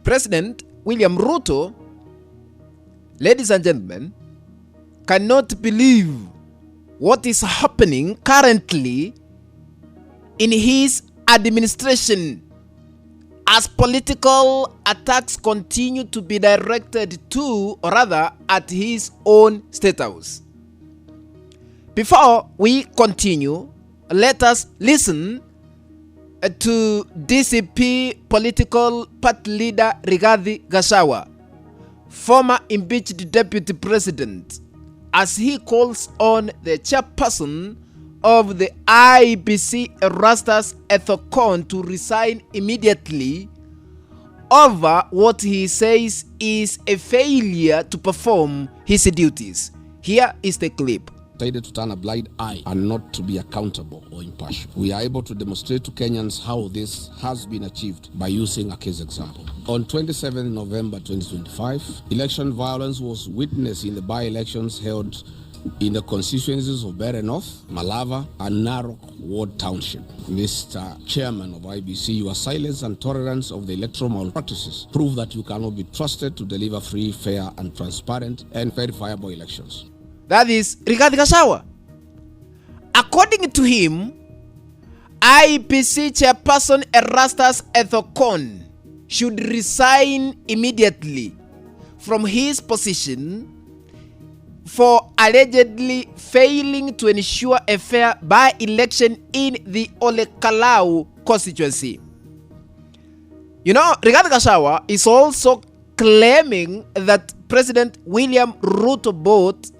President William Ruto, ladies and gentlemen, cannot believe what is happening currently in his administration as political attacks continue to be directed to, or rather at his own state house. Before we continue, let us listen to DCP political party leader Rigathi Gachagua, former impeached deputy president, as he calls on the chairperson of the IEBC Erastus Ethokon to resign immediately over what he says is a failure to perform his duties. Here is the clip. Decided to turn a blind eye and not to be accountable or impartial. We are able to demonstrate to Kenyans how this has been achieved by using a case example. On 27 November 2025, election violence was witnessed in the by-elections held in the constituencies of Bere North, Malava, and Narok Ward Township. Mr. Chairman of IEBC, your silence and tolerance of the electoral malpractices prove that you cannot be trusted to deliver free, fair, and transparent and verifiable elections. That is Rigathi Gachagua. According to him, IEBC chairperson Erastus Ethokon should resign immediately from his position for allegedly failing to ensure a fair by-election in the Kalou constituency. You know, Rigathi Gachagua is also claiming that President William Ruto bought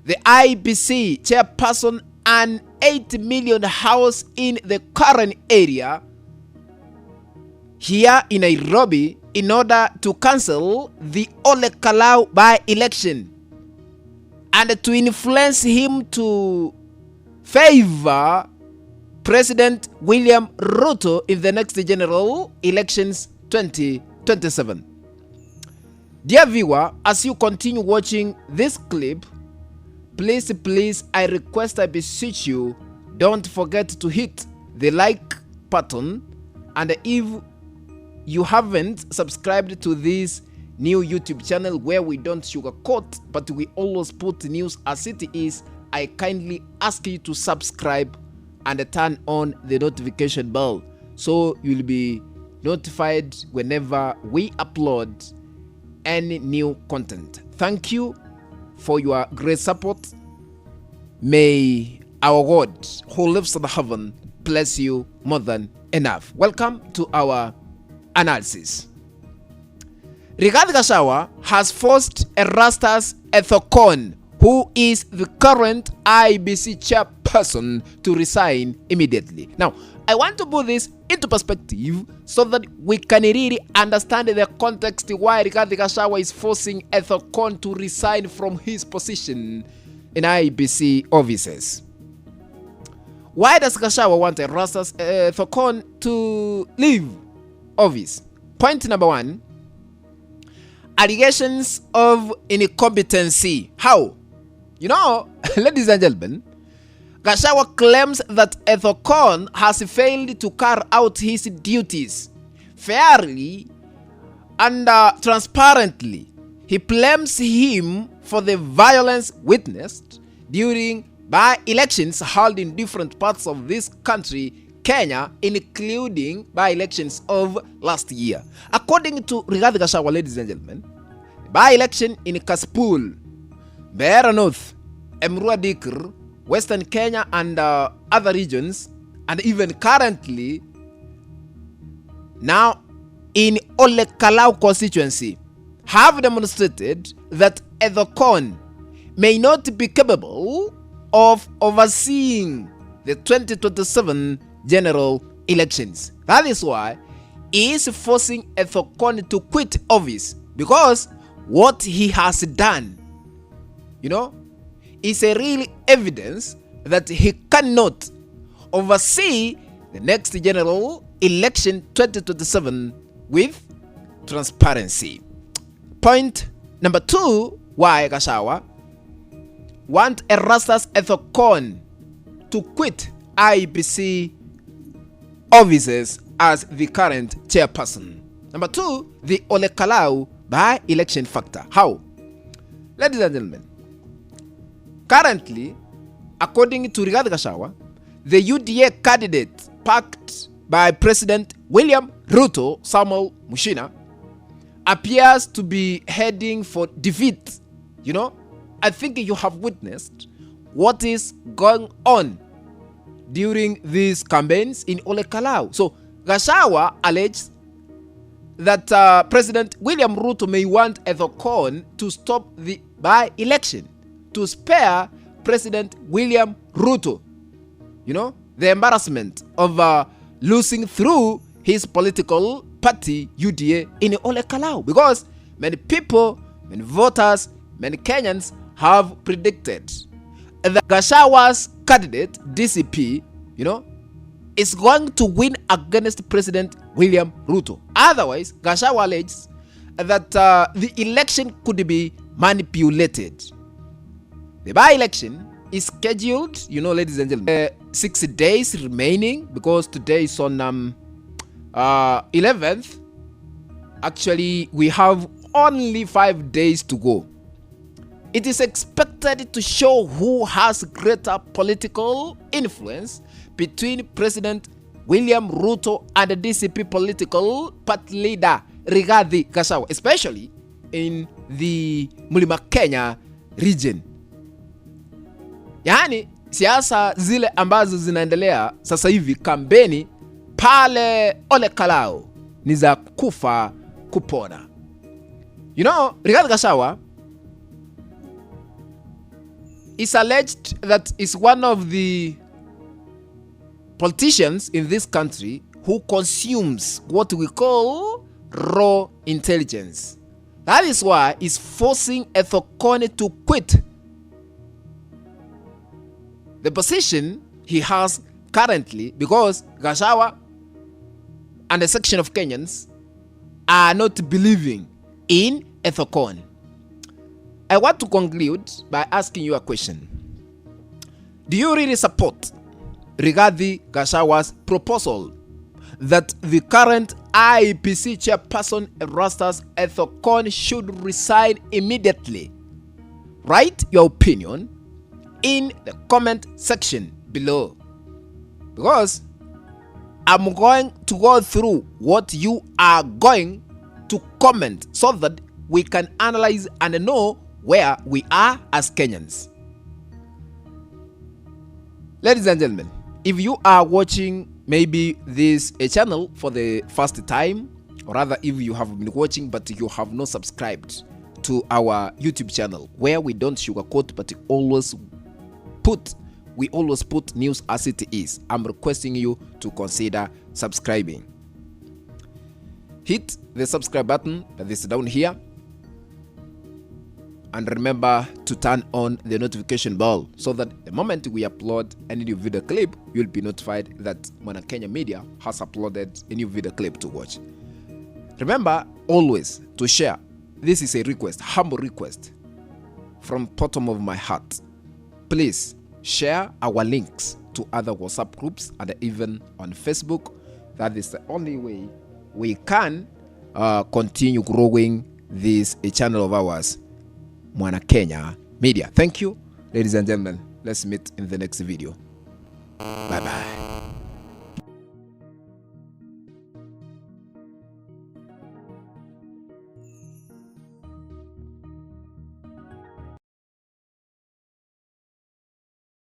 the IEBC chairperson an 8 million house in the current area here in Nairobi in order to cancel the Kalou by-election and to influence him to favor President William Ruto in the next general elections 2027. Dear viewer, as you continue watching this clip, please, I request, I beseech you, don't forget to hit the like button, and if you haven't subscribed to this new YouTube channel where we don't sugarcoat but we always put news as it is, I kindly ask you to subscribe and turn on the notification bell so you'll be notified whenever we upload any new content. Thank you for your great support. May our God who lives in heaven bless you more than enough. Welcome to our analysis. Rigathi Gachagua has forced Erastus Ethokon, who is the current IEBC chairperson, to resign immediately. Now, I want to put this into perspective so that we can really understand the context why Rigathi Gachagua is forcing Ethokon to resign from his position in IEBC offices. Why does Gachagua want Erastus Ethokon to leave office? Point number one, allegations of incompetency. How? You know, ladies and gentlemen, Gachagua claims that Ethokon has failed to carry out his duties fairly and transparently. He blames him for the violence witnessed during by-elections held in different parts of this country, Kenya, including by-elections of last year. According to Rigathi Gachagua, ladies and gentlemen, by-election in Kasipul, Bere North, Emurua Dikir, Western Kenya, and other regions, and even currently now in Kalou constituency, have demonstrated that Ethokon may not be capable of overseeing the 2027 general elections. That is why he is forcing Ethokon to quit office, because what he has done, you know, is a real evidence that he cannot oversee the next general election 2027 with transparency. Point number two, why Gachagua want Erastus Ethokon to quit IEBC offices as the current chairperson. Number 2, the Kalou by-election factor. How? Ladies and gentlemen, currently, according to Rigathi Gachagua, the UDA candidate backed by President William Ruto, Samuel Mushina, appears to be heading for defeat. You know, I think you have witnessed what is going on during these campaigns in Kalou. So Gachagua alleges that President William Ruto may want Ethokon to stop the by-election to spare President William Ruto, you know, the embarrassment of losing through his political party UDA in Kalou, because many people, many voters, many Kenyans have predicted that Gachagua's candidate DCP, you know, is going to win against President William Ruto. Otherwise, Gachagua alleges that the election could be manipulated. The by-election is scheduled, you know, ladies and gentlemen, 6 days remaining, because today is on 11th. Actually, we have only 5 days to go. It is expected to show who has greater political influence between President William Ruto and the DCP political party leader Rigathi Gachagua, especially in the MWANAKENYA region. Yani siasa zile ambazo zinaendelea sasa hivi, kampeni pale Kalou ni za kufa kupona. You know, Rigathi Gachagua is alleged that is one of the politicians in this country who consumes what we call raw intelligence. That is why he's forcing Ethokon to quit the position he has currently, because Gachagua and a section of Kenyans are not believing in Ethokon. I want to conclude by asking you a question. Do you really support Rigathi Gachagua's proposal that the current IEBC chairperson Erastus Ethokon should resign immediately? Write your opinion in the comment section below, because I'm going to go through what you are going to comment so that we can analyze and know where we are as Kenyans. Ladies and gentlemen, if you are watching maybe this channel for the first time, or rather if you have been watching but you have not subscribed to our YouTube channel, where we don't sugarcoat but we always put news as it is, I'm requesting you to consider subscribing. Hit the subscribe button that is down here, and remember to turn on the notification bell so that the moment we upload any new video clip, you'll be notified that MWANAKENYA Media has uploaded a new video clip to watch. Remember always to share. This is a request, humble request from bottom of my heart. Please share our links to other WhatsApp groups and even on Facebook. That is the only way we can continue growing this channel of ours, MWANAKENYA Media. Thank you, ladies and gentlemen. Let's meet in the next video. Bye bye.